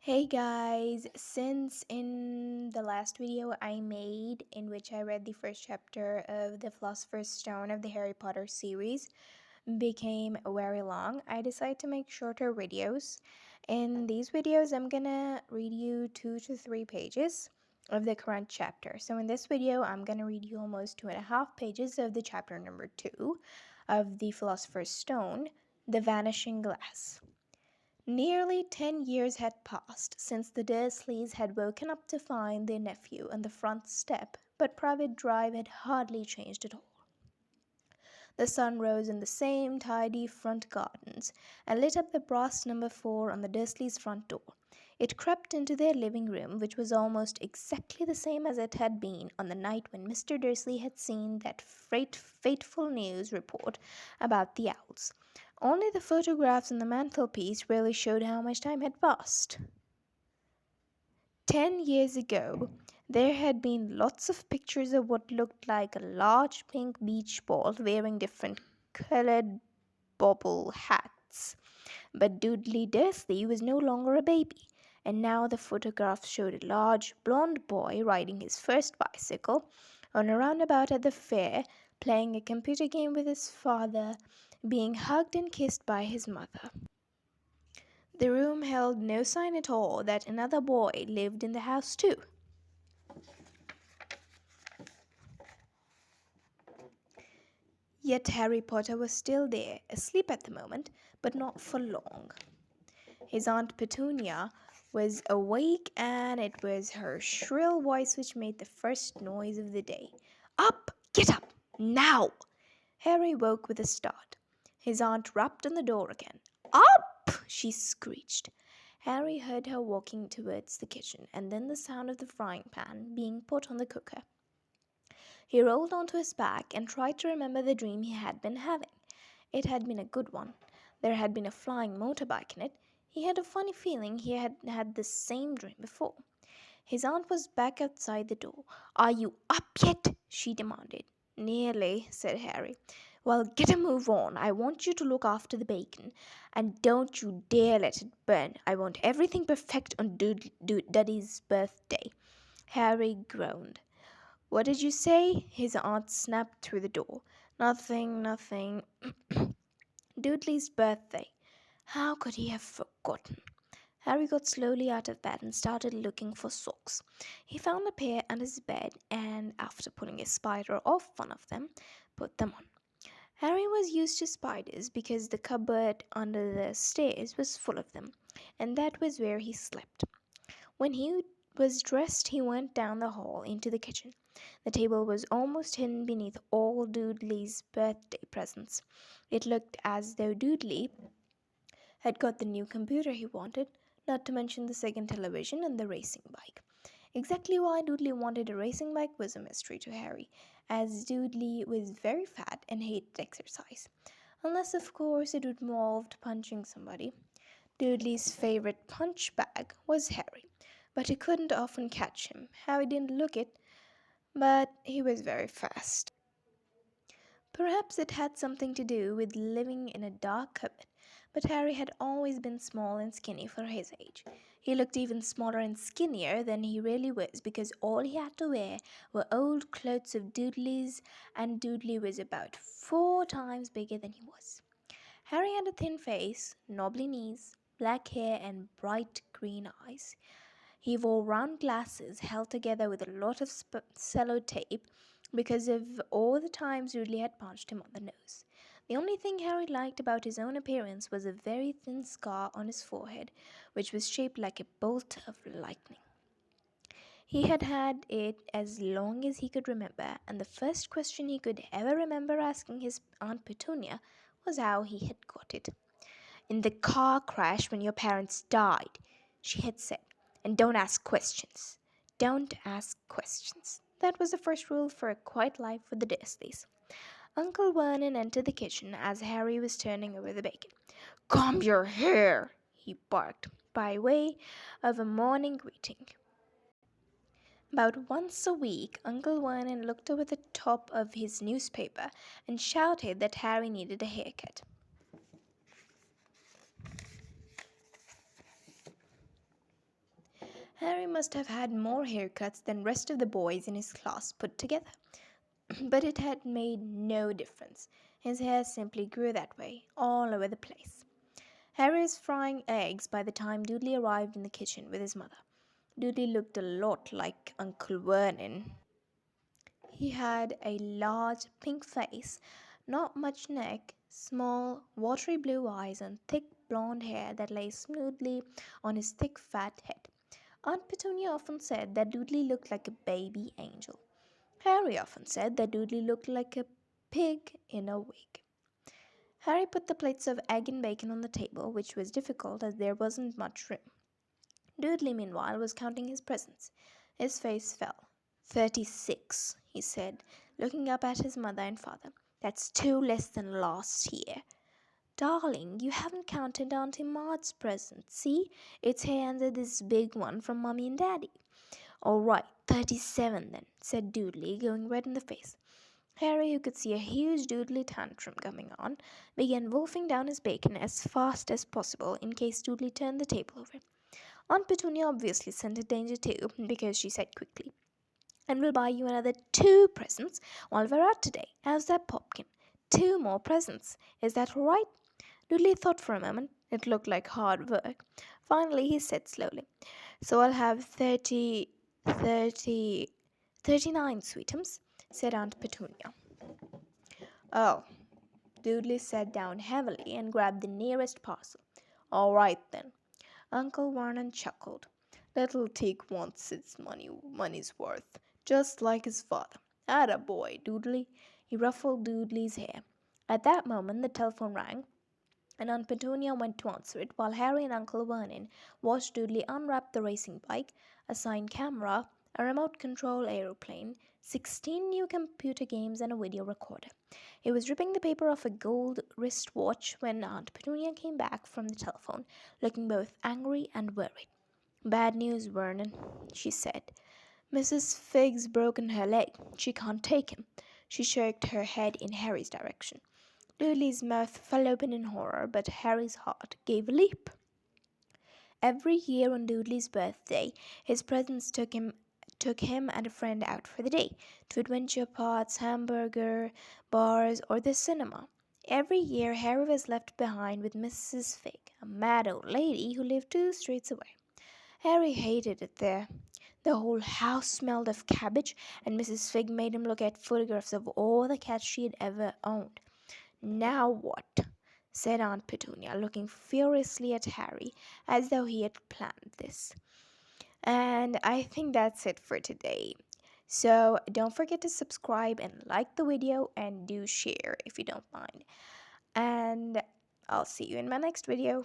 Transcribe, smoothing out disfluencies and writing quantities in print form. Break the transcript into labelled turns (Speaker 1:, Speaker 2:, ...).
Speaker 1: Hey guys, since in the last video I made in which I read the first chapter of the Philosopher's Stone of the Harry Potter series became very long, I decided to make shorter videos. In these videos, I'm gonna read you 2 to 3 pages of the current chapter. So in this video, I'm gonna read you almost 2.5 pages of the chapter number 2 of the Philosopher's Stone, the Vanishing Glass. Nearly 10 years had passed since the Dursleys had woken up to find their nephew on the front step, but Private Drive had hardly changed at all. The sun rose in the same tidy front gardens and lit up the brass number 4 on the Dursleys' front door. It crept into their living room, which was almost exactly the same as it had been on the night when Mr. Dursley had seen that fateful news report about the owls. Only the photographs on the mantelpiece really showed how much time had passed. 10 years ago, there had been lots of pictures of what looked like a large pink beach ball wearing different colored bobble hats. But Dudley Dursley was no longer a baby, and now the photographs showed a large blond boy riding his first bicycle on a roundabout at the fair, playing a computer game with his father, being hugged and kissed by his mother. The room held no sign at all that another boy lived in the house too. Yet Harry Potter was still there, asleep at the moment, but not for long. His Aunt Petunia was awake, and it was her shrill voice which made the first noise of the day. Up! Get up! Now! Harry woke with a start. His aunt rapped on the door again. Up! She screeched. Harry heard her walking towards the kitchen, and then the sound of the frying pan being put on the cooker. He rolled onto his back and tried to remember the dream he had been having. It had been a good one. There had been a flying motorbike in it. He had a funny feeling he had had the same dream before. His aunt was back outside the door. Are you up yet? She demanded. Nearly, said Harry. Well, get a move on. I want you to look after the bacon. And don't you dare let it burn. I want everything perfect on Duddy's birthday. Harry groaned. What did you say? His aunt snapped through the door. Nothing, nothing. Dudley's birthday. How could he have forgotten? Harry got slowly out of bed and started looking for socks. He found a pair under his bed and, after pulling a spider off one of them, put them on. Harry was used to spiders because the cupboard under the stairs was full of them, and that was where he slept. When he was dressed, he went down the hall into the kitchen. The table was almost hidden beneath all Dudley's birthday presents. It looked as though Dudley had got the new computer he wanted, not to mention the second television and the racing bike. Exactly why Dudley wanted a racing bike was a mystery to Harry, as Dudley was very fat and hated exercise. Unless, of course, it involved punching somebody. Dudley's favorite punch bag was Harry, but he couldn't often catch him. Harry didn't look it, but he was very fast. Perhaps it had something to do with living in a dark cupboard, but Harry had always been small and skinny for his age. He looked even smaller and skinnier than he really was because all he had to wear were old clothes of Dudley's, and Dudley was about 4 times bigger than he was. Harry had a thin face, knobbly knees, black hair, and bright green eyes. He wore round glasses held together with a lot of sellotape because of all the times Ridley had punched him on the nose. The only thing Harry liked about his own appearance was a very thin scar on his forehead, which was shaped like a bolt of lightning. He had had it as long as he could remember, and the first question he could ever remember asking his Aunt Petunia was how he had got it. In the car crash when your parents died, she had said, and don't ask questions. Don't ask questions. That was the first rule for a quiet life for the Dursleys. Uncle Vernon entered the kitchen as Harry was turning over the bacon. Comb your hair, he barked, by way of a morning greeting. About once a week, Uncle Vernon looked over the top of his newspaper and shouted that Harry needed a haircut. Harry must have had more haircuts than rest of the boys in his class put together. But it had made no difference. His hair simply grew that way, all over the place. Harry was frying eggs by the time Dudley arrived in the kitchen with his mother. Dudley looked a lot like Uncle Vernon. He had a large pink face, not much neck, small, watery blue eyes, and thick blonde hair that lay smoothly on his thick fat head. Aunt Petunia often said that Dudley looked like a baby angel. Harry often said that Dudley looked like a pig in a wig. Harry put the plates of egg and bacon on the table, which was difficult as there wasn't much room. Dudley, meanwhile, was counting his presents. His face fell. 36, he said, looking up at his mother and father. That's two less than last year. Darling, you haven't counted Auntie Maud's present. See, it's here under this big one from Mummy and Daddy. All right, 37 then, said Dudley, going red in the face. Harry, who could see a huge Dudley tantrum coming on, began wolfing down his bacon as fast as possible in case Dudley turned the table over. Aunt Petunia obviously scented danger too, because she said quickly, "And we'll buy you another two presents while we're out today. How's that, Popkin? Two more presents. Is that all right?" Dudley thought for a moment. It looked like hard work. Finally, he said slowly, "So I'll have 39 sweetums," said Aunt Petunia. "Oh." Dudley sat down heavily and grabbed the nearest parcel. "All right, then." Uncle Vernon chuckled. "Little Tig wants its money's worth, just like his father. Atta boy, Dudley." He ruffled Dudley's hair. At that moment the telephone rang, and Aunt Petunia went to answer it, while Harry and Uncle Vernon watched Dudley unwrap the racing bike, a sign camera, a remote control aeroplane, 16 new computer games, and a video recorder. He was ripping the paper off a gold wristwatch when Aunt Petunia came back from the telephone, looking both angry and worried. "Bad news, Vernon," she said. "Mrs. Figg's broken her leg. She can't take him." She shook her head in Harry's direction. Dudley's mouth fell open in horror, but Harry's heart gave a leap. Every year on Dudley's birthday, his presents took him and a friend out for the day, to adventure parks, hamburger bars, or the cinema. Every year Harry was left behind with Mrs. Figg, a mad old lady who lived 2 streets away. Harry hated it there. The whole house smelled of cabbage, and Mrs. Figg made him look at photographs of all the cats she had ever owned. "Now what?" said Aunt Petunia, looking furiously at Harry as though he had planned this. And I think that's it for today. So don't forget to subscribe and like the video, and do share if you don't mind. And I'll see you in my next video.